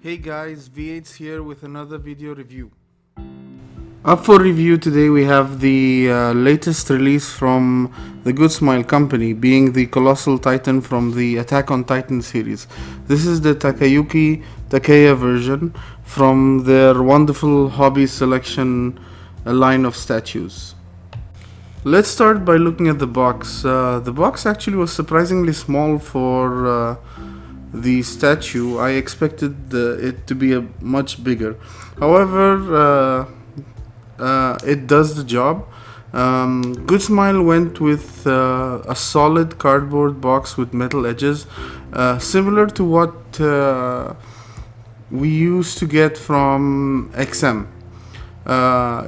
Hey guys, V8's here with another video review. Up for review today we have the latest release from the Goodsmile company, being the Colossus Titan from the Attack on Titan series. This is the Takayuki Takeya version from their wonderful hobby selection line of statues. Let's start by looking at the box. The box actually was surprisingly small for the statue. I expected it to be much bigger. However, it does the job. Goodsmile went with a solid cardboard box with metal edges, similar to what we used to get from XM.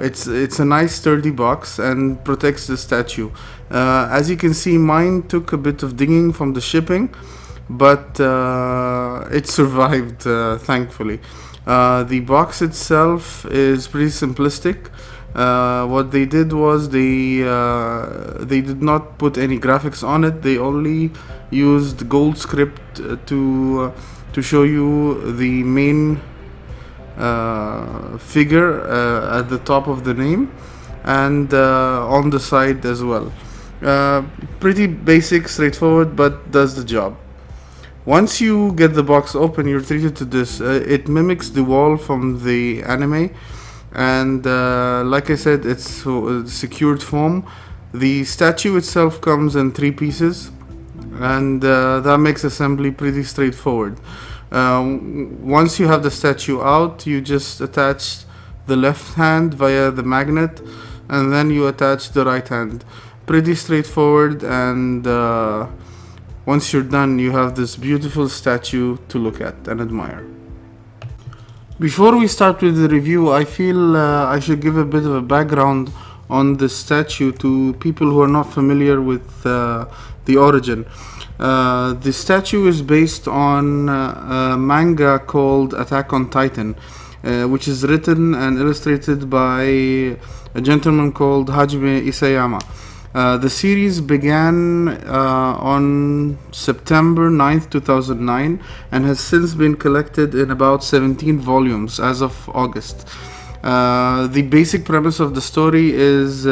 It's a nice sturdy box and protects the statue. As you can see, mine took a bit of digging from the shipping, but it survived, thankfully. The box itself is pretty simplistic. What they did was they did not put any graphics on it. They only used gold script to show you the main figure at the top of the name and on the side as well. Pretty basic, straightforward, but does the job. Once you get the box open, you're treated to this. It mimics the wall from the anime, and like I said, it's secured foam. The statue itself comes in 3 pieces, and that makes assembly pretty straightforward. Once you have the statue out, you just attach the left hand via the magnet, and then you attach the right hand. Pretty straightforward, and once you're done, you have this beautiful statue to look at and admire. Before we start with the review, I feel I should give a bit of a background on the statue to people who are not familiar with the origin. The statue is based on a manga called Attack on Titan, which is written and illustrated by a gentleman called Hajime Isayama. The series began on September 9th, 2009, and has since been collected in about 17 volumes as of August. The basic premise of the story is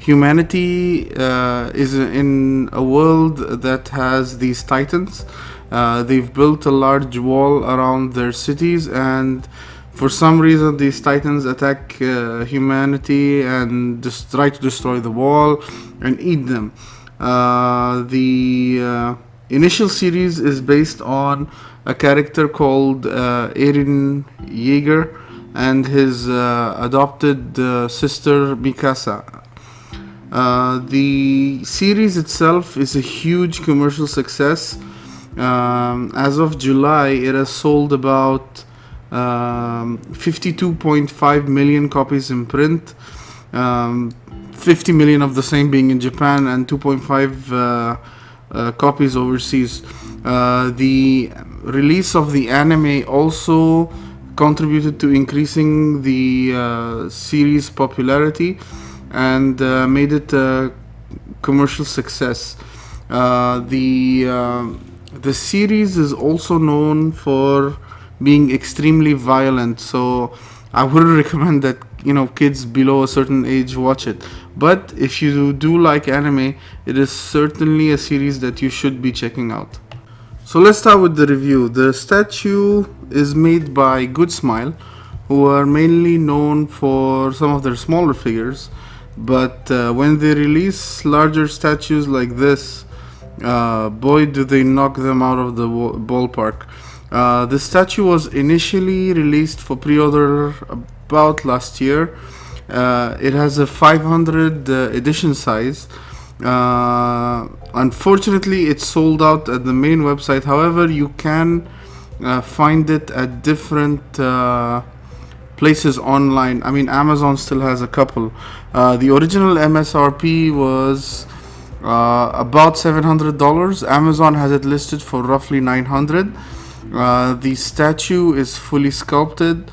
humanity is in a world that has these titans. They've built a large wall around their cities, and for some reason these titans attack humanity and just try to destroy the wall and eat them. The initial series is based on a character called Eren Yeager and his adopted sister Mikasa. The series itself is a huge commercial success. As of July, it has sold about 52.5 million copies in print, 50 million of the same being in Japan, and 2.5 copies overseas. The release of the anime also contributed to increasing the series' popularity and made it a commercial success. The series is also known for being extremely violent, so I wouldn't recommend that kids below a certain age watch it. But if you do like anime, it is certainly a series that you should be checking out. So let's start with the review. The statue is made by Goodsmile, who are mainly known for some of their smaller figures, but when they release larger statues like this, boy do they knock them out of the ballpark. The statue was initially released for pre-order about last year. It has a 500 edition size. Unfortunately, it's sold out at the main website. However, you can find it at different places online. I mean, Amazon still has a couple. The original MSRP was about $700. Amazon has it listed for roughly $900. The statue is fully sculpted,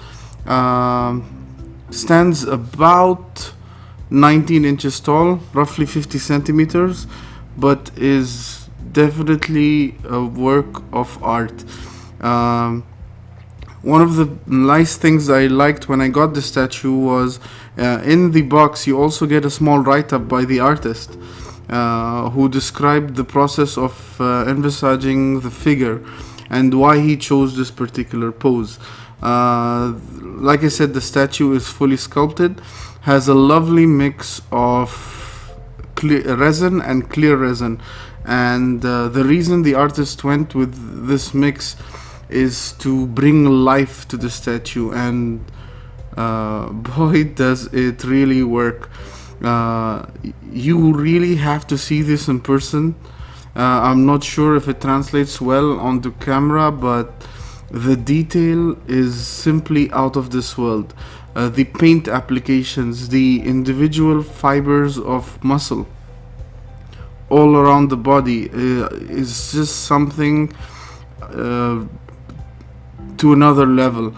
stands about 19 inches tall, roughly 50 centimeters, but is definitely a work of art. One of the nice things I liked when I got the statue was in the box you also get a small write-up by the artist who described the process of envisaging the figure and why he chose this particular pose. Like I said, the statue is fully sculpted, has a lovely mix of clear resin and clear resin, and the reason the artist went with this mix is to bring life to the statue, and boy does it really work. You really have to see this in person. I'm not sure if it translates well onto camera, but the detail is simply out of this world. The paint applications, the individual fibers of muscle all around the body is just something to another level.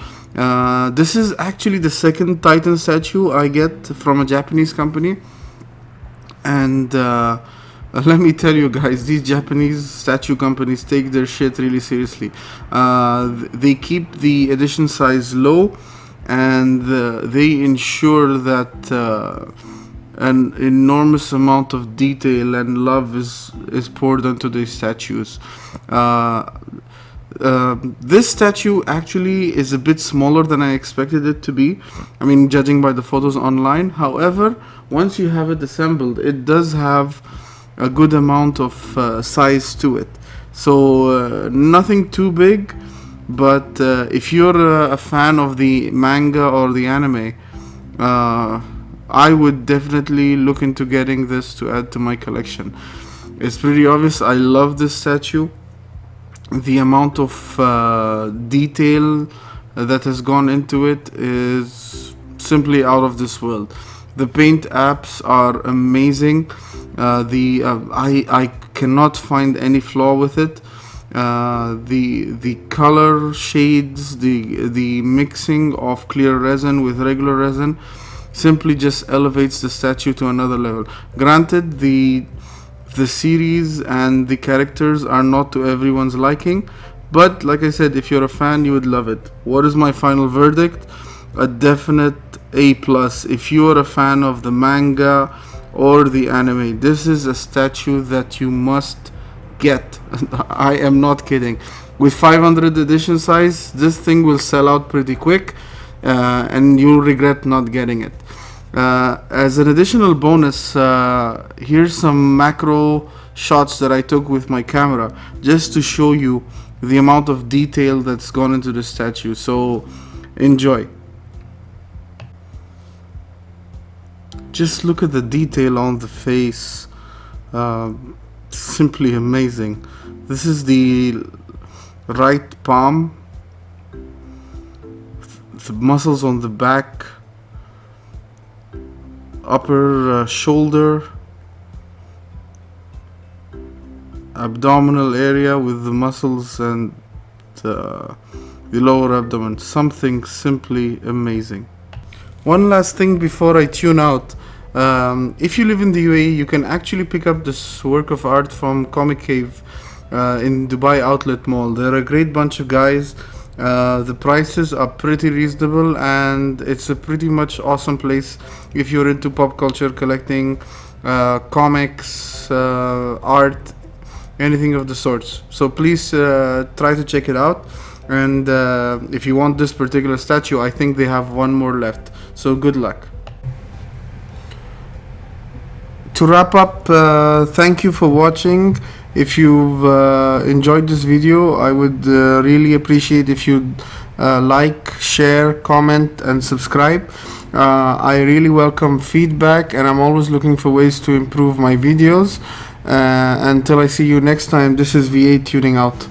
This is actually the second Titan statue I get from a Japanese company, and let me tell you guys, these Japanese statue companies take their shit really seriously. They keep the edition size low, and they ensure that an enormous amount of detail and love is poured into these statues. This statue actually is a bit smaller than I expected it to be. I mean, judging by the photos online. However, once you have it assembled, it does have a good amount of size to it. So nothing too big, but if you're a fan of the manga or the anime, I would definitely look into getting this to add to my collection. It's pretty obvious I love this statue. The amount of detail that has gone into it is simply out of this world. The paint apps are amazing. I cannot find any flaw with it. The color shades, the mixing of clear resin with regular resin simply just elevates the statue to another level. Granted, the series and the characters are not to everyone's liking, but like I said, if you're a fan, you would love it. What is my final verdict? A definite A+. If you are a fan of the manga or the anime, this is a statue that you must get. I am not kidding. With 500 edition size, this thing will sell out pretty quick, and you'll regret not getting it. As an additional bonus, here's some macro shots that I took with my camera just to show you the amount of detail that's gone into the statue. So enjoy. Just look at the detail on the face. Simply amazing. This is the right palm, the muscles on the back, upper shoulder, abdominal area with the muscles, and the lower abdomen. Something simply amazing. One last thing before I tune out. If you live in the UAE, you can actually pick up this work of art from Comic Cave in Dubai Outlet Mall. They're a great bunch of guys. The prices are pretty reasonable, and it's a pretty much awesome place if you're into pop culture, collecting comics, art, anything of the sorts. So please try to check it out, and if you want this particular statue, I think they have one more left, so good luck. To wrap up, thank you for watching. If you've enjoyed this video, I would really appreciate if you'd like, share, comment, and subscribe. I really welcome feedback, and I'm always looking for ways to improve my videos. Until I see you next time, this is V8 tuning out.